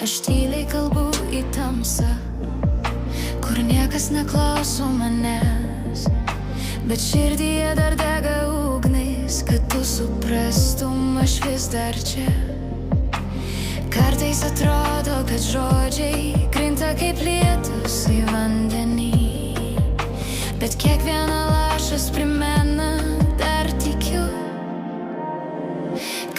Aš tyliai kalbu į tamsą, kur niekas neklauso manęs, bet širdyje dar dega ugnis, kad tu suprastum, aš vis dar čia. Kartais atrodo, kad žodžiai krinta kaip lietus į vandenį, bet kiekviena lašas primena, dar tikiu,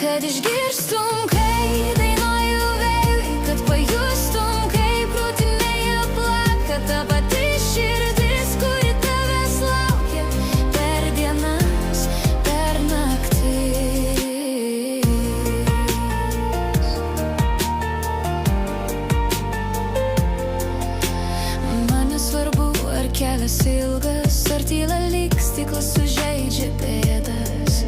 kad išgirstum, kai dainuoju vėjui, kad pajustum, kaip krūtinėje plaka ta pati širdis, kuri tavęs laukia per dienas, per naktis. Man nesvarbu, ar kelias ilgas, ar tyla lyg stiklas sužeidžia pėdas.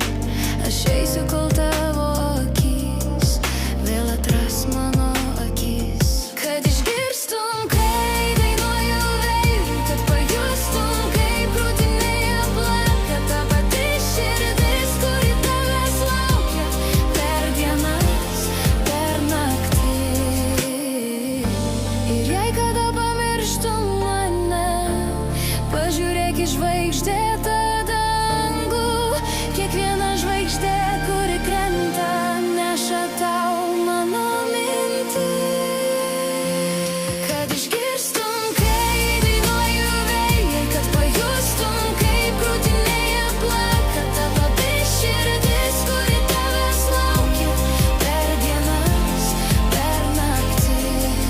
Aš eisiu, kol tavo akis vėl atras mano akis. Kad išgirstum, kai dainuoju vėjui, kad pajustum, kaip krūtinėje plaka ta pati širdis, kuri tavęs laukia per dienas, per naktis. Ir jei kada pamirštum mane, pažiūrėk į žvaigždėtą dangų. Kiekviena žvaigždė, kuri krenta, neša tau mano mintis. Kad išgirstum, kai dainuoju vėjui, kad pajustum, kaip krūtinėje plaka ta pati širdis, kuri tavęs laukia per dienas, per naktis.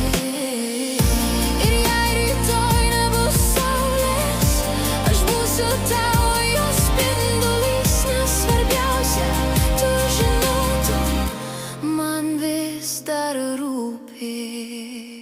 Ir jei rytoj nebus saulės, aš būsiu tavo jos spindulys, nes svarbiausia, tu žinotum, man vis dar rūpi.